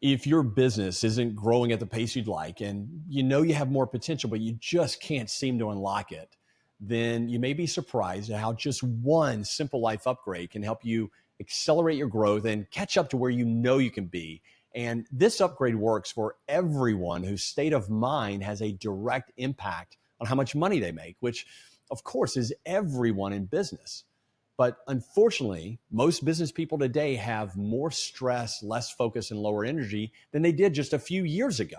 If your business isn't growing at the pace you'd like and you know you have more potential, but you just can't seem to unlock it, then you may be surprised at how just one simple life upgrade can help you accelerate your growth and catch up to where you know you can be. And this upgrade works for everyone whose state of mind has a direct impact on how much money they make, which of course is everyone in business. But unfortunately, most business people today have more stress, less focus, and lower energy than they did just a few years ago.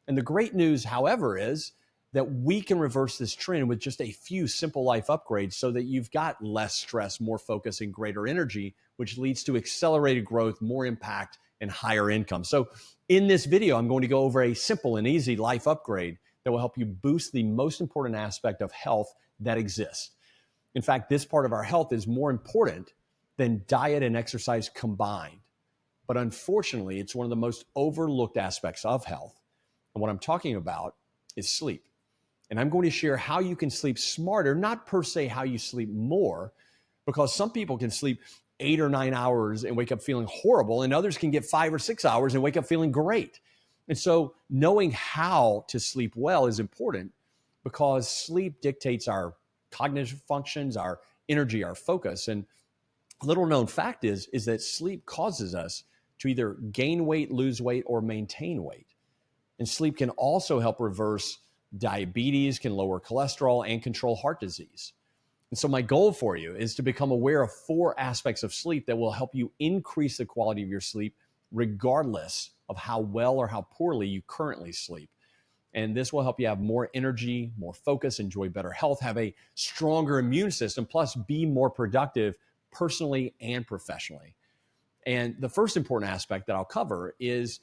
And the great news, however, is that we can reverse this trend with just a few simple life upgrades so that you've got less stress, more focus, and greater energy, which leads to accelerated growth, more impact, and higher income. So in this video, I'm going to go over a simple and easy life upgrade that will help you boost the most important aspect of health that exists. In fact, this part of our health is more important than diet and exercise combined. But unfortunately, it's one of the most overlooked aspects of health. And what I'm talking about is sleep. And I'm going to share how you can sleep smarter, not per se how you sleep more, because some people can sleep 8 or 9 hours and wake up feeling horrible, and others can get 5 or 6 hours and wake up feeling great. And so knowing how to sleep well is important because sleep dictates our cognitive functions, our energy, our focus. And a little known fact is that sleep causes us to either gain weight, lose weight, or maintain weight. And sleep can also help reverse diabetes, can lower cholesterol, and control heart disease. And so my goal for you is to become aware of 4 aspects of sleep that will help you increase the quality of your sleep regardless of how well or how poorly you currently sleep. And this will help you have more energy, more focus, enjoy better health, have a stronger immune system, plus be more productive personally and professionally. And the first important aspect that I'll cover is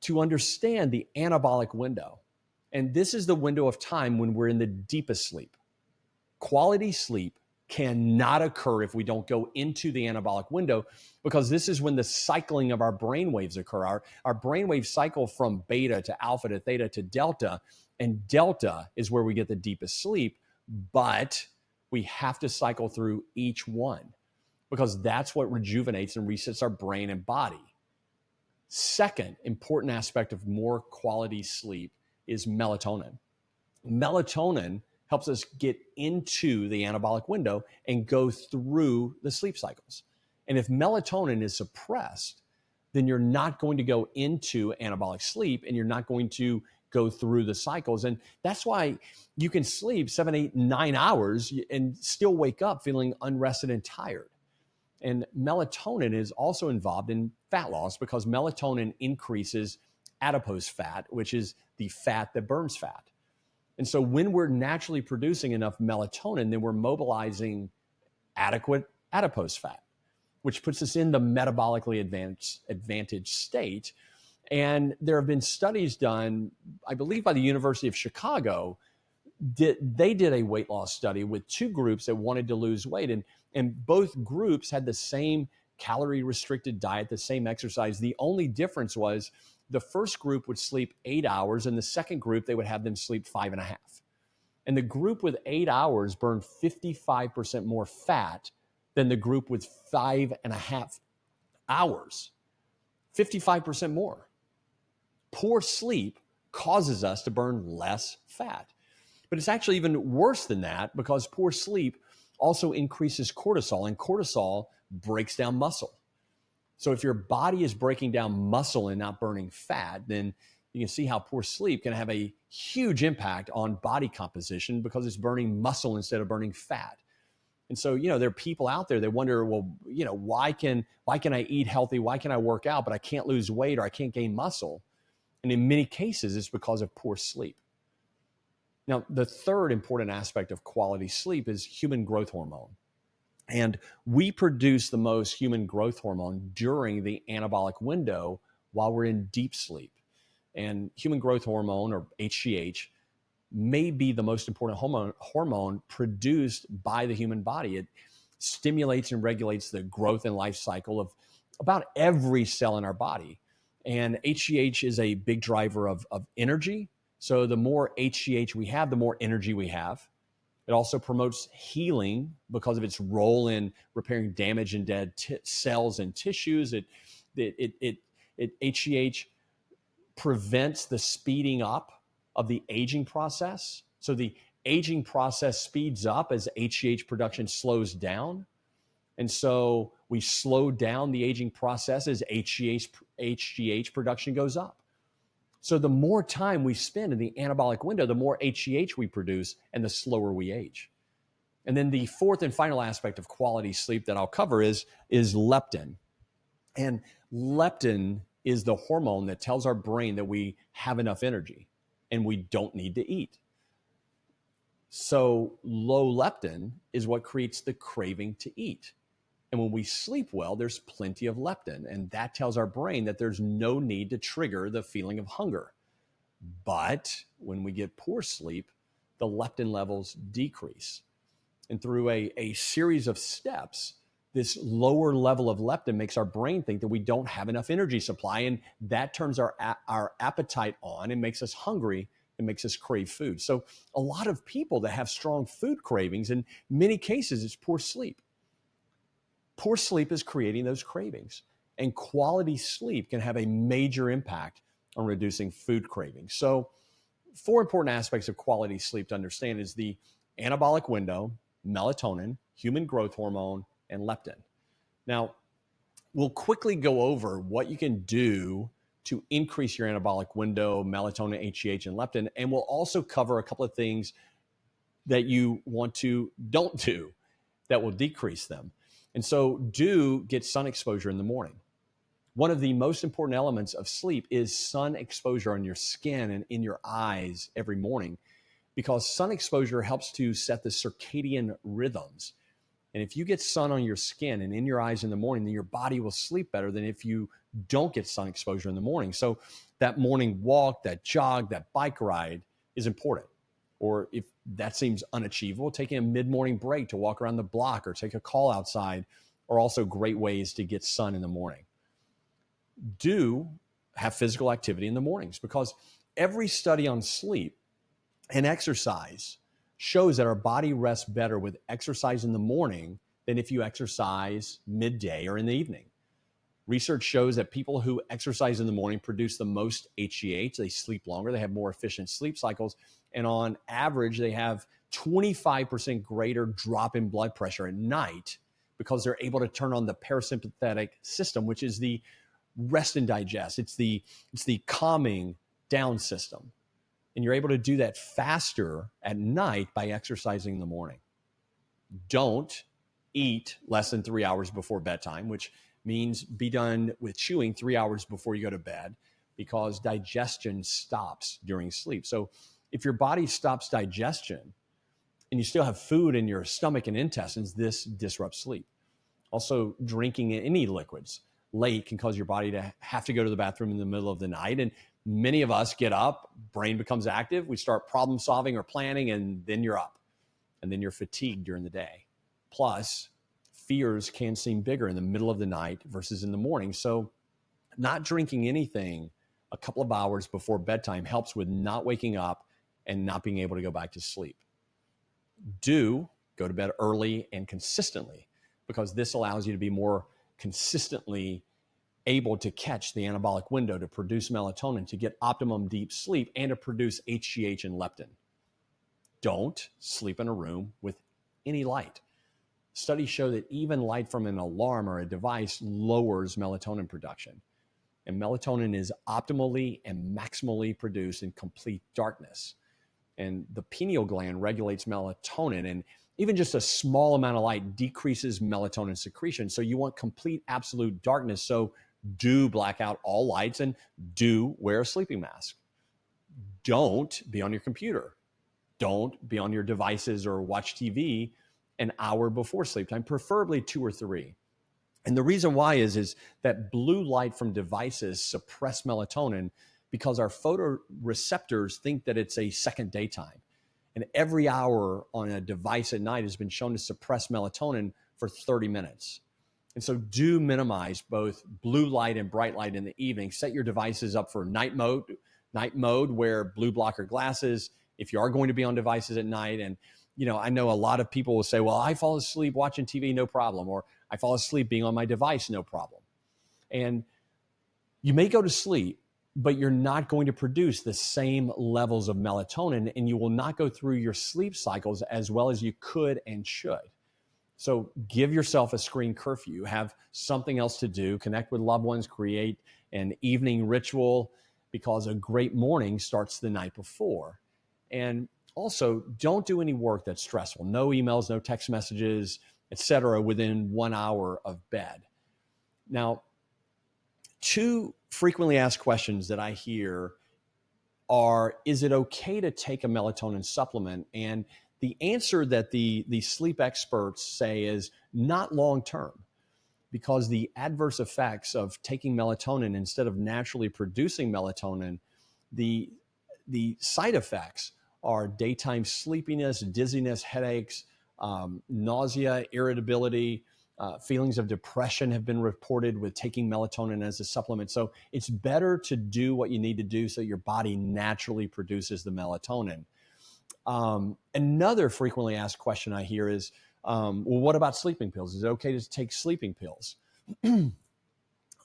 to understand the anabolic window. And this is the window of time when we're in the deepest sleep. Quality sleep cannot occur if we don't go into the anabolic window, because this is when the cycling of our brain waves occur. Our brain waves cycle from beta to alpha to theta to delta, and delta is where we get the deepest sleep, but we have to cycle through each one because that's what rejuvenates and resets our brain and body. Second important aspect of more quality sleep is melatonin. Melatonin helps us get into the anabolic window and go through the sleep cycles. And if melatonin is suppressed, then you're not going to go into anabolic sleep and you're not going to go through the cycles. And that's why you can sleep 7, 8, 9 hours and still wake up feeling unrested and tired. And melatonin is also involved in fat loss because melatonin increases adipose fat, which is the fat that burns fat. And so when we're naturally producing enough melatonin, then we're mobilizing adequate adipose fat, which puts us in the metabolically advantaged state. And there have been studies done, I believe by the University of Chicago. They did a weight loss study with 2 groups that wanted to lose weight. And both groups had the same calorie restricted diet, the same exercise. The only difference was the first group would sleep 8 hours, and the second group, they would have them sleep 5.5. And the group with 8 hours burned 55% more fat than the group with 5.5 hours. 55% more. Poor sleep causes us to burn less fat. But it's actually even worse than that because poor sleep also increases cortisol, and cortisol breaks down muscle. So if your body is breaking down muscle and not burning fat, then you can see how poor sleep can have a huge impact on body composition because it's burning muscle instead of burning fat. And so, there are people out there that wonder, well, why can I eat healthy? Why can I work out, but I can't lose weight or I can't gain muscle? And in many cases, it's because of poor sleep. Now, the third important aspect of quality sleep is human growth hormone. And we produce the most human growth hormone during the anabolic window while we're in deep sleep. And human growth hormone, or HGH, may be the most important hormone produced by the human body. It stimulates and regulates the growth and life cycle of about every cell in our body. And HGH is a big driver of energy. So the more HGH we have, the more energy we have. It also promotes healing because of its role in repairing damaged and dead cells and tissues. HGH prevents the speeding up of the aging process. So the aging process speeds up as HGH production slows down. And so we slow down the aging process as HGH production goes up. So the more time we spend in the anabolic window, the more HGH we produce and the slower we age. And then the fourth and final aspect of quality sleep that I'll cover is leptin. And leptin is the hormone that tells our brain that we have enough energy and we don't need to eat. So low leptin is what creates the craving to eat. And when we sleep well, there's plenty of leptin, and that tells our brain that there's no need to trigger the feeling of hunger. But when we get poor sleep, the leptin levels decrease. And through a series of steps, this lower level of leptin makes our brain think that we don't have enough energy supply, and that turns our appetite on and makes us hungry and makes us crave food. So a lot of people that have strong food cravings, in many cases, it's poor sleep. Poor sleep is creating those cravings, and quality sleep can have a major impact on reducing food cravings. So 4 important aspects of quality sleep to understand is the anabolic window, melatonin, human growth hormone, and leptin. Now, we'll quickly go over what you can do to increase your anabolic window, melatonin, HGH, and leptin, and we'll also cover a couple of things that you don't do that will decrease them. And so do get sun exposure in the morning. One of the most important elements of sleep is sun exposure on your skin and in your eyes every morning, because sun exposure helps to set the circadian rhythms. And if you get sun on your skin and in your eyes in the morning, then your body will sleep better than if you don't get sun exposure in the morning. So that morning walk, that jog, that bike ride is important. Or if that seems unachievable, taking a mid-morning break to walk around the block or take a call outside are also great ways to get sun in the morning. Do have physical activity in the mornings, because every study on sleep and exercise shows that our body rests better with exercise in the morning than if you exercise midday or in the evening. Research shows that people who exercise in the morning produce the most HGH. They sleep longer, they have more efficient sleep cycles, and on average, they have 25% greater drop in blood pressure at night because they're able to turn on the parasympathetic system, which is the rest and digest. It's the calming down system. And you're able to do that faster at night by exercising in the morning. Don't eat less than 3 hours before bedtime, which means be done with chewing 3 hours before you go to bed, because digestion stops during sleep. So if your body stops digestion and you still have food in your stomach and intestines, this disrupts sleep. Also, drinking any liquids late can cause your body to have to go to the bathroom in the middle of the night. And many of us get up, brain becomes active, we start problem solving or planning, and then you're up. And then you're fatigued during the day. Plus, fears can seem bigger in the middle of the night versus in the morning. So not drinking anything a couple of hours before bedtime helps with not waking up and not being able to go back to sleep. Do go to bed early and consistently, because this allows you to be more consistently able to catch the anabolic window, to produce melatonin, to get optimum deep sleep, and to produce HGH and leptin. Don't sleep in a room with any light. Studies show that even light from an alarm or a device lowers melatonin production. And melatonin is optimally and maximally produced in complete darkness. And the pineal gland regulates melatonin, and even just a small amount of light decreases melatonin secretion. So you want complete absolute darkness. So do black out all lights and do wear a sleeping mask. Don't be on your computer. Don't be on your devices or watch TV an hour before sleep time, preferably 2 or 3. And the reason why is that blue light from devices suppress melatonin because our photoreceptors think that it's a second daytime. And every hour on a device at night has been shown to suppress melatonin for 30 minutes. And so do minimize both blue light and bright light in the evening. Set your devices up for night mode, wear blue blocker glasses if you are going to be on devices at night. And, I know a lot of people will say, well, I fall asleep watching TV, no problem. Or I fall asleep being on my device, no problem. And you may go to sleep, but you're not going to produce the same levels of melatonin, and you will not go through your sleep cycles as well as you could and should. So give yourself a screen curfew, have something else to do, connect with loved ones, create an evening ritual, because a great morning starts the night before. And also, don't do any work that's stressful. No emails, no text messages, etc., within 1 hour of bed. Now, two frequently asked questions that I hear are, is it okay to take a melatonin supplement? And the answer that the sleep experts say is not long-term, because the adverse effects of taking melatonin instead of naturally producing melatonin, the side effects are daytime sleepiness, dizziness, headaches, nausea, irritability, feelings of depression have been reported with taking melatonin as a supplement. So it's better to do what you need to do so your body naturally produces the melatonin. Another frequently asked question I hear is, well, what about sleeping pills? Is it okay to take sleeping pills?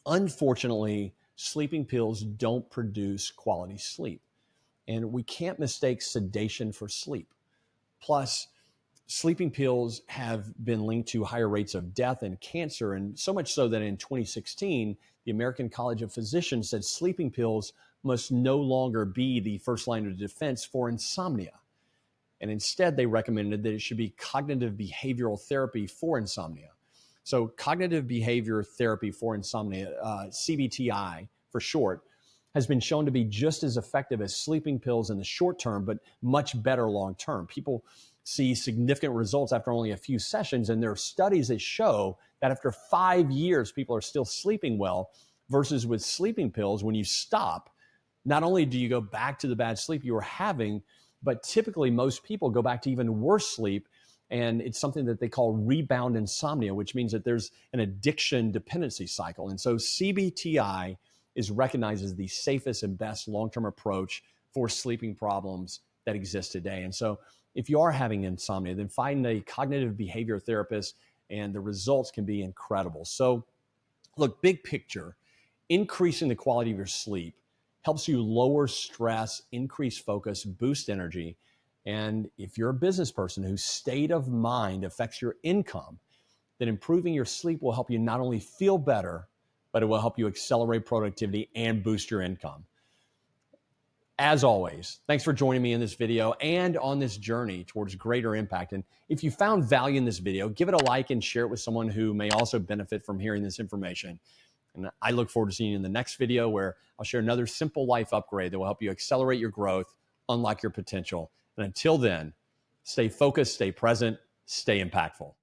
Unfortunately, sleeping pills don't produce quality sleep, and we can't mistake sedation for sleep. Plus, sleeping pills have been linked to higher rates of death and cancer, and so much so that in 2016, the American College of Physicians said sleeping pills must no longer be the first line of defense for insomnia. And instead, they recommended that it should be cognitive behavioral therapy for insomnia. So cognitive behavior therapy for insomnia, CBTI for short, has been shown to be just as effective as sleeping pills in the short term, but much better long term. People see significant results after only a few sessions, and there are studies that show that after 5 years, people are still sleeping well, versus with sleeping pills, when you stop, not only do you go back to the bad sleep you were having, but typically most people go back to even worse sleep. And it's something that they call rebound insomnia, which means that there's an addiction dependency cycle. And so CBTI is recognized as the safest and best long-term approach for sleeping problems that exist today. And so if you are having insomnia, then find a cognitive behavior therapist, and the results can be incredible. So look, big picture, increasing the quality of your sleep helps you lower stress, increase focus, boost energy. And if you're a business person whose state of mind affects your income, then improving your sleep will help you not only feel better, but it will help you accelerate productivity and boost your income. As always, thanks for joining me in this video and on this journey towards greater impact. And if you found value in this video, give it a like and share it with someone who may also benefit from hearing this information. And I look forward to seeing you in the next video, where I'll share another simple life upgrade that will help you accelerate your growth, unlock your potential. And until then, stay focused, stay present, stay impactful.